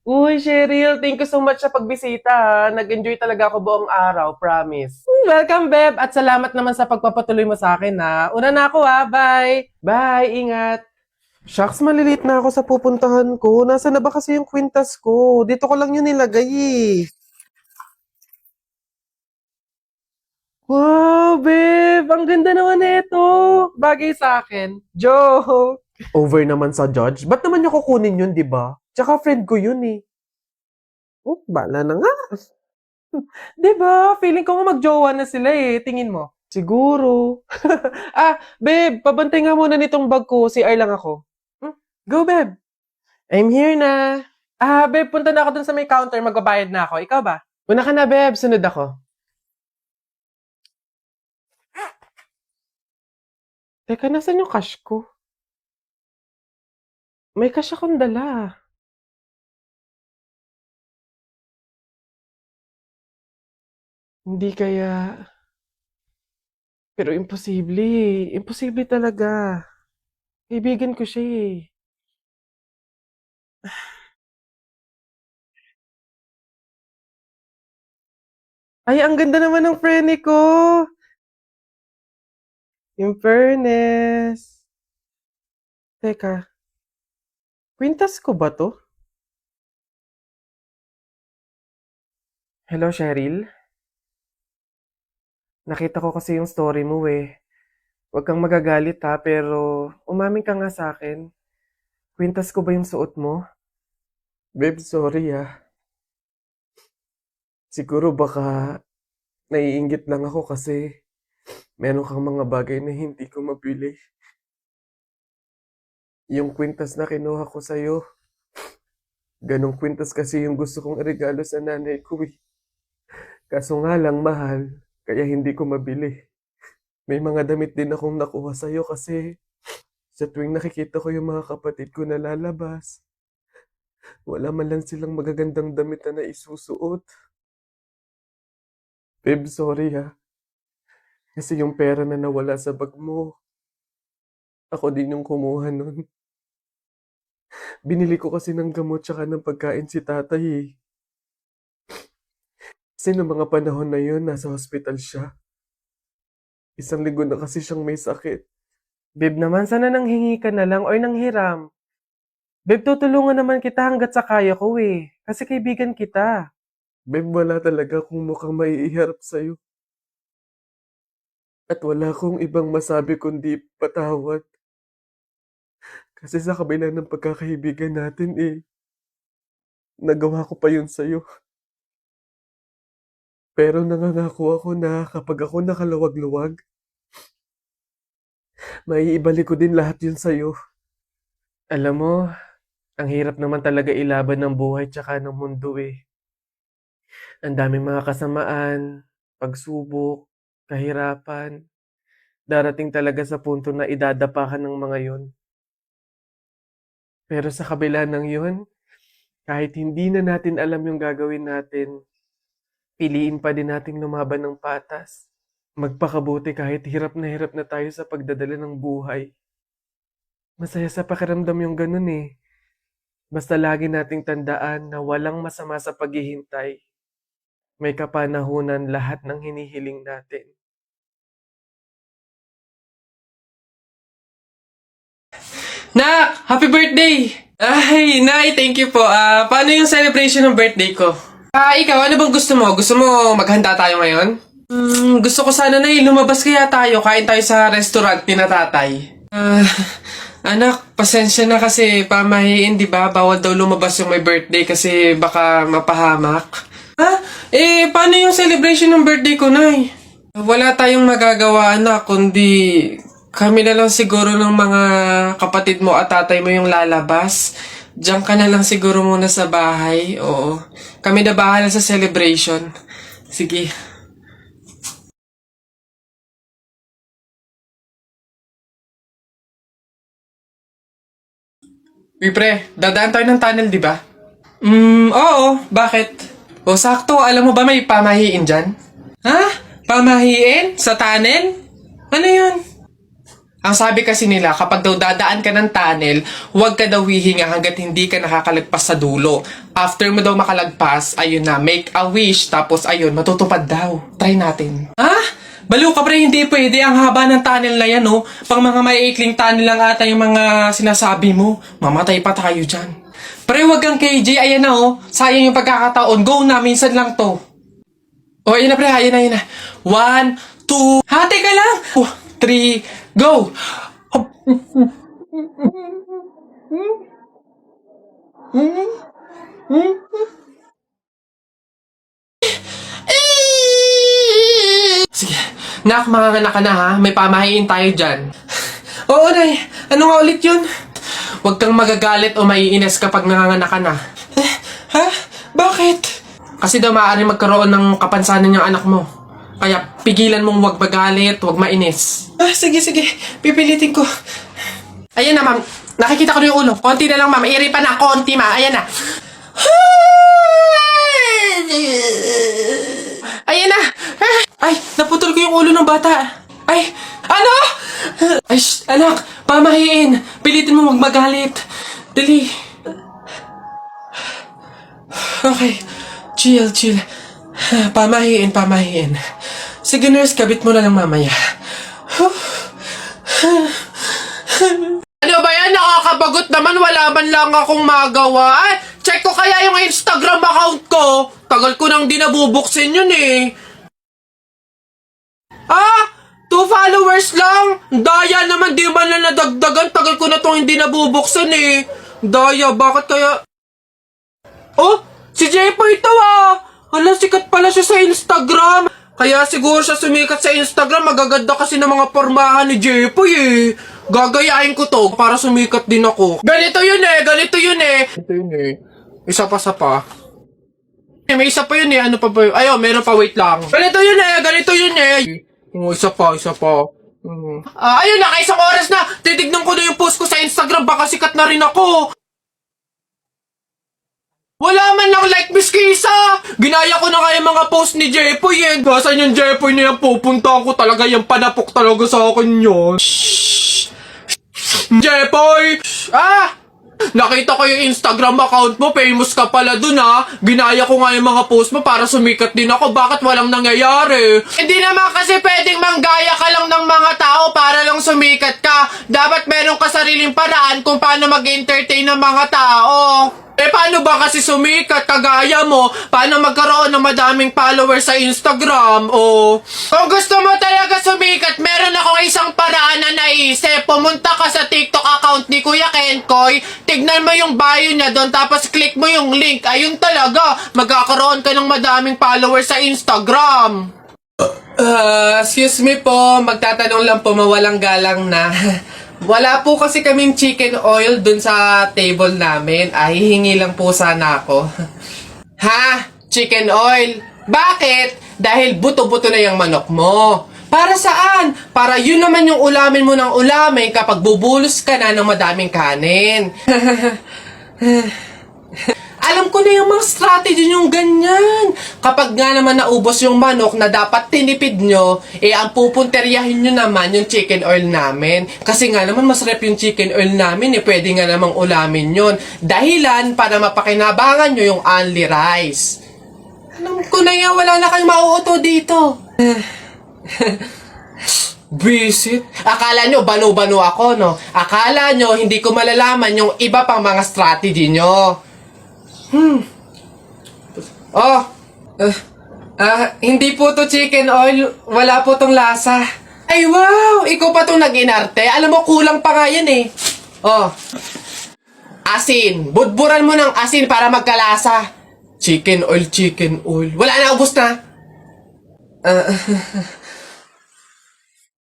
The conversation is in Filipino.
Uy, Cheryl, thank you so much sa pagbisita ha. Nag-enjoy talaga ako buong araw, promise. Welcome, Beb, at salamat naman sa pagpapatuloy mo sa akin ha. Una na ako ha, bye! Bye, ingat! Shucks, malilate na ako sa pupuntahan ko. Nasaan na ba kasi yung kwintas ko? Dito ko lang yun nilagay eh. Wow, babe! Ang ganda naman nito! Bagay sa akin. Joke! Over naman sa judge. Ba't naman niya kukunin yun, di ba? Tsaka friend ko yun eh. Oh, bala na nga. Di ba? Feeling ko nga magjowa na sila eh. Tingin mo. Siguro. Babe, pabantay nga muna nitong bag ko. CR lang ako. Hmm? Go, babe. I'm here na. Babe, punta na ako dun sa may counter. Magbabayad na ako. Ikaw ba? Una ka na, babe. Sunod ako. Teka, nasan yung cash ko? May cash akong dala. Hindi kaya... Pero imposible eh. Imposible talaga. Kaibigan ko siya eh. Ay, ang ganda naman ng frene ko. In fairness. Teka, kwintas ko ba to? Hello, Cheryl. Nakita ko kasi yung story mo eh. Huwag kang magagalit ha, pero umamin ka nga sa akin. Kwintas ko ba yung suot mo? Babe, sorry ah. Siguro baka naiinggit lang ako kasi meron kang mga bagay na hindi ko mabili. Yung kwintas na kinuha ko sa'yo, ganong kwintas kasi yung gusto kong regalo sa nanay ko eh. Kaso nga lang mahal, kaya hindi ko mabili. May mga damit din akong nakuha sa'yo kasi sa tuwing nakikita ko yung mga kapatid ko na lalabas, wala man lang silang magagandang damit na isusuot. Babe, sorry ha. Kasi yung pera na nawala sa bag mo, ako din yung kumuha nun. Binili ko kasi ng gamot tsaka ng pagkain si tatay eh. Kasi noong mga panahon na yun, nasa hospital siya. Isang linggo na kasi siyang may sakit. Babe naman, sana nanghingi ka na lang or nanghiram. Babe, tutulungan naman kita hanggat sa kaya ko eh. Kasi kaibigan kita. Babe, wala talaga akong mukhang maiiharap sa'yo. At wala akong ibang masabi kundi patawad. Kasi sa kabila ng pagkakaibigan natin eh, nagawa ko pa yun sa'yo. Pero nangangako ako na kapag ako nakaluwag-luwag, maiibalik ko din lahat yun sa'yo. Alam mo, ang hirap naman talaga ilaban ng buhay tsaka ng mundo eh. Ang daming mga kasamaan, pagsubok, kahirapan. Darating talaga sa punto na idadapa ka ng mga yun. Pero sa kabila ng yun, kahit hindi na natin alam yung gagawin natin, piliin pa din nating lumaban ng patas. Magpakabuti kahit hirap na tayo sa pagdadala ng buhay. Masaya sa pakiramdam yung ganun eh. Basta lagi nating tandaan na walang masama sa paghihintay. May kapanahunan lahat ng hinihiling natin. Nak! Happy birthday! Ay, Nay, thank you po. Paano yung celebration ng birthday ko? Ikaw, ano bang gusto mo? Gusto mo maghanda tayo ngayon? Gusto ko sana na lumabas kaya tayo, kain tayo sa restaurant ni na tatay. Anak, pasensya na kasi pamahiin, di ba? Bawal daw lumabas yung may birthday kasi baka mapahamak. Paano yung celebration ng birthday ko, Nay? Wala tayong magagawa, anak, kundi kami na lang siguro ng mga kapatid mo at tatay mo yung lalabas. Diyan ka na lang siguro muna sa bahay. Oo. Kami na bahala sa celebration. Sige. Uy, pre, dadaan tayo ng tunnel, di ba? Oo. Bakit? O, sakto. Alam mo ba may pamahiin dyan? Ha? Pamahiin? Sa tunnel? Ano yun? Ang sabi kasi nila, kapag daw dadaan ka ng tunnel, huwag ka daw hihinga hanggat hindi ka nakakalagpas sa dulo. After mo daw makalagpas, ayun na, make a wish, tapos ayun, matutupad daw. Try natin. Ha? Baliw ka pre, hindi pwede. Ang haba ng tunnel na yan, oh. Pang mga maiikling tunnel lang ata yung mga sinasabi mo. Mamatay pa tayo dyan. Pre, wag kang KJ, ayan na, oh. Sayang yung pagkakataon. Go na, minsan lang to. Oh, ayan na pre, ayan na. 1, 2, hati ka lang. 3, go! Sige, nak, manganganak ka na ha. May pamahiin tayo dyan. Oo, Nay. Ano nga ulit yun? Huwag kang magagalit o maiinis kapag nanganganak ka na. Ha? Bakit? Kasi daw maaari magkaroon ng kapansanan yung anak mo. Kaya pigilan mong huwag magalit, huwag mainis. Sige. Pipilitin ko. Ayan na, ma'am. Nakikita ko na yung ulo. Konti na lang, ma'am. Iri pa na. Konti, ma'am. Ayan na. Ayan na. Ay, naputol ko yung ulo ng bata. Ay, ano? Ay, anak. Pamahiin. Pilitin mo huwag magalit. Dali. Okay. Chill. Pamahiin. Sige, nurse, kabit mo na lang mamaya. Ano ba yan? Nakakabagot naman. Wala man lang akong magawa. Ay, check ko kaya yung Instagram account ko. Tagal ko nang di nabubuksin yun eh. 2 followers lang? Daya naman, di man na nadagdagan. Tagal ko na tong hindi nabubuksan eh. Daya, bakit kaya... Oh, si Jepo ito ah. Hala, sikat pala siya sa Instagram. Kaya siguro siya sumikat sa Instagram. Magaganda kasi ng mga pormahan ni Jepoy eh. Gagayain ko to para sumikat din ako. Ganito yun eh. Ito yun eh. Isa pa. May isa pa yun eh. Ano pa ba yun? Ayun, meron pa, wait lang. Ganito yun eh. Isa pa. Ayun, naka 1 oras na. Titignan ko na yung post ko sa Instagram. Baka sikat na rin ako. Wala man lang like, Miss Kisa! Ginaya ko na nga yung mga post ni Jepoy eh. Saan yung Jepoy na yan? Pupuntahan ko talaga yung panapok talaga sa akin yun. Shhh! Jepoy! Nakita ko yung Instagram account mo. Famous ka pala dun ha. Ginaya ko nga yung mga post mo para sumikat din ako. Bakit walang nangyayari? Hindi naman kasi pwedeng manggaya ka lang ng mga tao para lang sumikat ka. Dapat meron ka sariling paraan kung paano mag-entertain ng mga tao. Paano ba kasi sumikat kagaya mo? Paano magkaroon ng madaming followers sa Instagram? Kung gusto mo talaga sumikat, meron akong isang paraan na naisip. Pumunta ka sa TikTok account ni Kuya Kenkoy, tignan mo yung bio niya doon, tapos click mo yung link. Ayun talaga, magkakaroon ka ng madaming followers sa Instagram. Excuse me po, magtatanong lang po, mawalang galang na. Wala po kasi kaming chicken oil dun sa table namin. Hihingi lang po sana ako. Ha? Chicken oil? Bakit? Dahil buto-buto na yung manok mo. Para saan? Para yun naman yung ulamin mo ng ulamin kapag bubulos ka na ng madaming kanin. Alam ko na yung mga strategy nyong ganyan. Kapag nga naman naubos yung manok na dapat tinipid nyo, ang pupunteryahin nyo naman yung chicken oil namin. Kasi nga naman masarap yung chicken oil namin, pwede nga namang ulamin yun. Dahilan para mapakinabangan nyo yung only rice. Alam ko na yan, wala na kayong mauuto dito. Visit? Akala nyo, banu-banu ako, no? Akala nyo, hindi ko malalaman yung iba pang mga strategy nyo. Hindi po to chicken oil. Wala po tong lasa. Ay, wow! Ikaw pa tong nag-inarte. Alam mo, kulang pa nga yan eh. Asin. Budburan mo ng asin para magkalasa. Chicken oil. Wala na, ubos na.